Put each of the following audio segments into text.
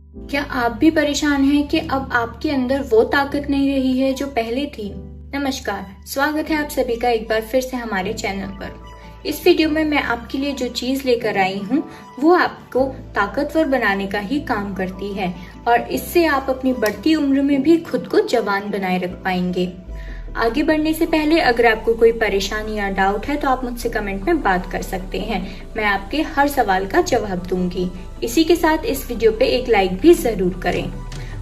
क्या आप भी परेशान हैं कि अब आपके अंदर वो ताकत नहीं रही है जो पहले थी? नमस्कार, स्वागत है आप सभी का एक बार फिर से हमारे चैनल पर। इस वीडियो में मैं आपके लिए जो चीज लेकर आई हूँ वो आपको ताकतवर बनाने का ही काम करती है और इससे आप अपनी बढ़ती उम्र में भी खुद को जवान बनाए रख पाएंगे। आगे बढ़ने से पहले अगर आपको कोई परेशानी या डाउट है तो आप मुझसे कमेंट में बात कर सकते हैं। मैं आपके हर सवाल का जवाब दूंगी। इसी के साथ इस वीडियो पे एक लाइक भी जरूर करें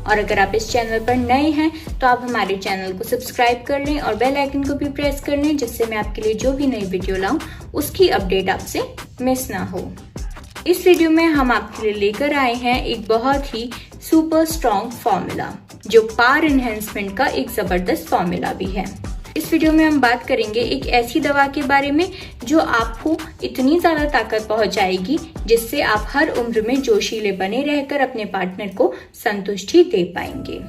और अगर आप इस चैनल पर नए हैं तो आप हमारे चैनल को सब्सक्राइब कर लें और बेल आइकन को भी प्रेस कर लें, जिससे मैं आपके लिए जो भी नई वीडियो लाऊं उसकी अपडेट आपसे मिस ना हो। इस वीडियो में हम आपके लिए लेकर आए हैं एक बहुत ही सुपर स्ट्रॉन्ग फॉर्मूला जो पावर एनहेंसमेंट का एक जबरदस्त फॉर्मूला भी है। इस वीडियो में हम बात करेंगे एक ऐसी दवा के बारे में जो आपको इतनी ज्यादा ताकत पहुंचाएगी जिससे आप हर उम्र में जोशीले बने रहकर अपने पार्टनर को संतुष्टि दे पाएंगे।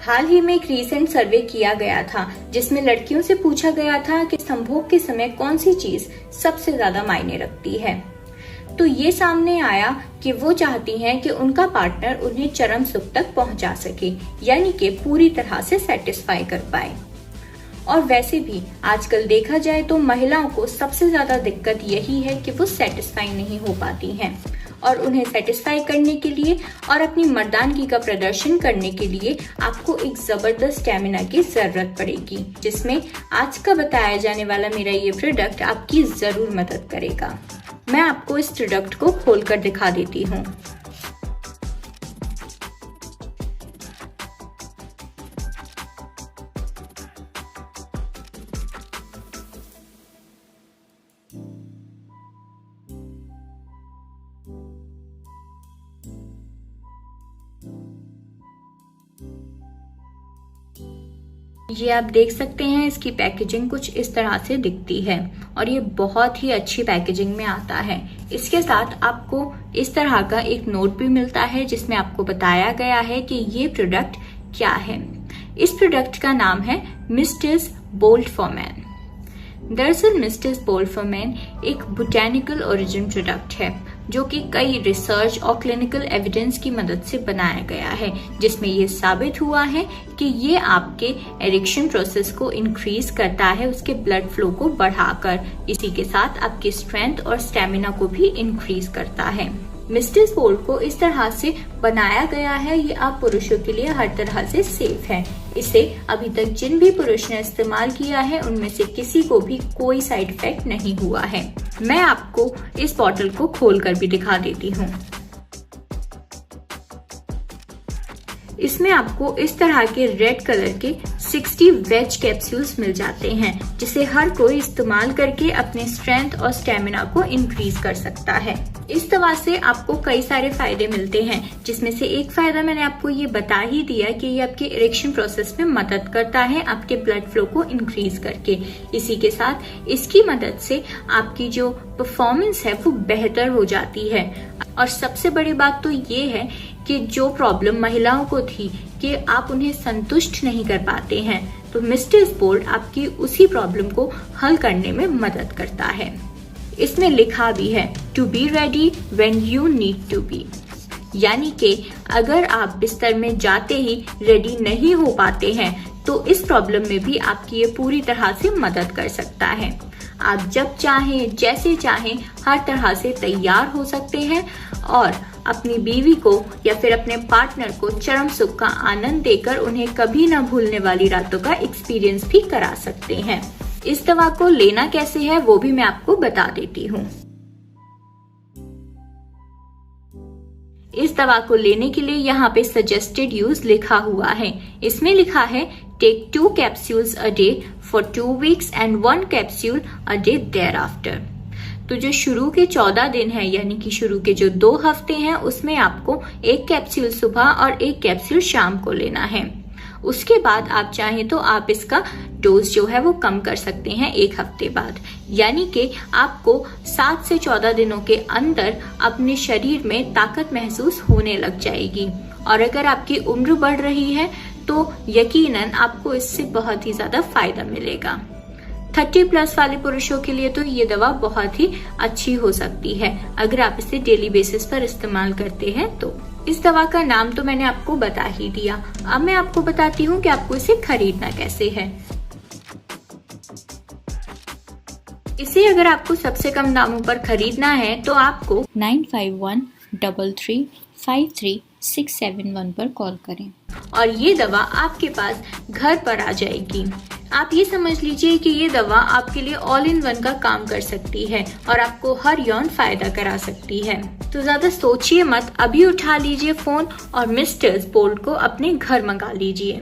हाल ही में एक रीसेंट सर्वे किया गया था जिसमें लड़कियों से पूछा गया था कि संभोग के समय कौन सी चीज सबसे ज्यादा मायने रखती है। तो ये सामने आया कि वो चाहती हैं कि उनका पार्टनर उन्हें चरम सुख तक पहुंचा सके, यानी कि पूरी तरह से सेटिस्फाई कर पाए। और वैसे भी आजकल देखा जाए तो महिलाओं को सबसे ज्यादा दिक्कत यही है कि वो सेटिस्फाई नहीं हो पाती हैं और उन्हें सेटिस्फाई करने के लिए और अपनी मर्दानगी का प्रदर्शन करने के लिए आपको एक जबरदस्त स्टैमिना की जरूरत पड़ेगी, जिसमें आज का बताया जाने वाला मेरा ये प्रोडक्ट आपकी जरूर मदद करेगा। मैं आपको इस प्रोडक्ट को खोलकर दिखा देती हूँ। ये आप देख सकते हैं, इसकी पैकेजिंग कुछ इस तरह से दिखती है और ये बहुत ही अच्छी पैकेजिंग में आता है। इसके साथ आपको इस तरह का एक नोट भी मिलता है जिसमें आपको बताया गया है कि ये प्रोडक्ट क्या है। इस प्रोडक्ट का नाम है मिस्टर्स बोल्ट फॉर मैन। दरअसल मिस्टर्स बोल्ट फॉर मैन एक बोटैनिकल ओरिजिन प्रोडक्ट है जो कि कई रिसर्च और क्लिनिकल एविडेंस की मदद से बनाया गया है, जिसमें ये साबित हुआ है कि ये आपके एरिक्शन प्रोसेस को इंक्रीज करता है, उसके ब्लड फ्लो को बढ़ाकर। इसी के साथ आपकी स्ट्रेंथ और स्टेमिना को भी इंक्रीज करता है। मिस्टर्स बोल्ट को इस तरह से बनाया गया है, ये आप पुरुषों के लिए हर तरह से सेफ है। इसे अभी तक जिन भी पुरुष ने इस्तेमाल किया है उनमें से किसी को भी कोई साइड इफेक्ट नहीं हुआ है। मैं आपको इस बॉटल को खोलकर भी दिखा देती हूँ। इसमें आपको इस तरह के रेड कलर के 60 वेज कैप्सूल्स मिल जाते हैं, जिसे हर कोई इस्तेमाल करके अपने स्ट्रेंथ और स्टेमिना को इंक्रीज कर सकता है। इस दवा से आपको कई सारे फायदे मिलते हैं, जिसमें से एक फायदा मैंने आपको ये बता ही दिया कि ये आपके इरेक्शन प्रोसेस में मदद करता है, आपके ब्लड फ्लो को इंक्रीज करके। इसी के साथ इसकी मदद से आपकी जो परफॉर्मेंस है वो बेहतर हो जाती है। और सबसे बड़ी बात तो ये है कि जो प्रॉब्लम महिलाओं को थी कि आप उन्हें संतुष्ट नहीं कर पाते हैं, तो मिस्टर्स बोल्ट आपकी उसी प्रॉब्लम को हल करने में मदद करता है। इसमें लिखा भी है to be ready when you need to be, यानी कि अगर आप बिस्तर में जाते ही रेडी नहीं हो पाते हैं तो इस प्रॉब्लम में भी आपकी ये पूरी तरह से मदद कर सकता है। आप जब चाहें जैसे चाहें हर तरह से तैयार हो सकते हैं और अपनी बीवी को या फिर अपने पार्टनर को चरम सुख का आनंद देकर उन्हें कभी न भूलने वाली रातों का एक्सपीरियंस भी करा सकते हैं। इस दवा को लेना कैसे है वो भी मैं आपको बता देती हूँ। इस दवा को लेने के लिए यहाँ पे सजेस्टेड यूज लिखा हुआ है। इसमें लिखा है take 2 capsules a day for 2 weeks and 1 capsule a day thereafter. तो जो शुरू के 14 दिन है, यानी कि शुरू के जो 2 हफ्ते हैं, उसमें आपको 1 कैप्सूल सुबह और 1 कैप्सूल शाम को लेना है। उसके बाद आप चाहें तो आप इसका डोज जो है वो कम कर सकते हैं 1 हफ्ते बाद, यानी कि आपको 7 से 14 दिनों के अंदर अपने शरीर में ताकत महसूस होने लग जाएगी। और अगर आपकी उम्र बढ़ रही है तो यकीनन आपको इससे बहुत ही ज्यादा फायदा मिलेगा। 30+ वाले पुरुषों के लिए तो ये दवा बहुत ही अच्छी हो सकती है अगर आप इसे डेली बेसिस पर इस्तेमाल करते हैं तो। इस दवा का नाम तो मैंने आपको बता ही दिया। अब मैं आपको बताती हूँ कि आपको इसे खरीदना कैसे है। इसे अगर आपको सबसे कम दामों पर खरीदना है तो आपको 9513353671 पर कॉल करें और ये दवा आपके पास घर पर आ जाएगी। आप ये समझ लीजिए कि ये दवा आपके लिए ऑल इन वन का काम कर सकती है और आपको हर यौन फायदा करा सकती है। तो ज्यादा सोचिए मत, अभी उठा लीजिए फोन और मिस्टर्स बोल्ट को अपने घर मंगा लीजिए।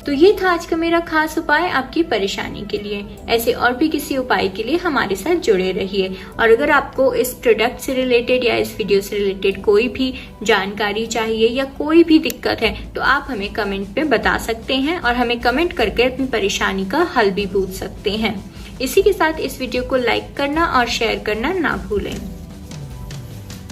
तो ये था आज का मेरा खास उपाय आपकी परेशानी के लिए। ऐसे और भी किसी उपाय के लिए हमारे साथ जुड़े रहिए। और अगर आपको इस प्रोडक्ट से रिलेटेड या इस वीडियो से रिलेटेड कोई भी जानकारी चाहिए या कोई भी दिक्कत है तो आप हमें कमेंट में बता सकते हैं और हमें कमेंट करके अपनी परेशानी का हल भी पूछ सकते हैं। इसी के साथ इस वीडियो को लाइक करना और शेयर करना ना भूलें।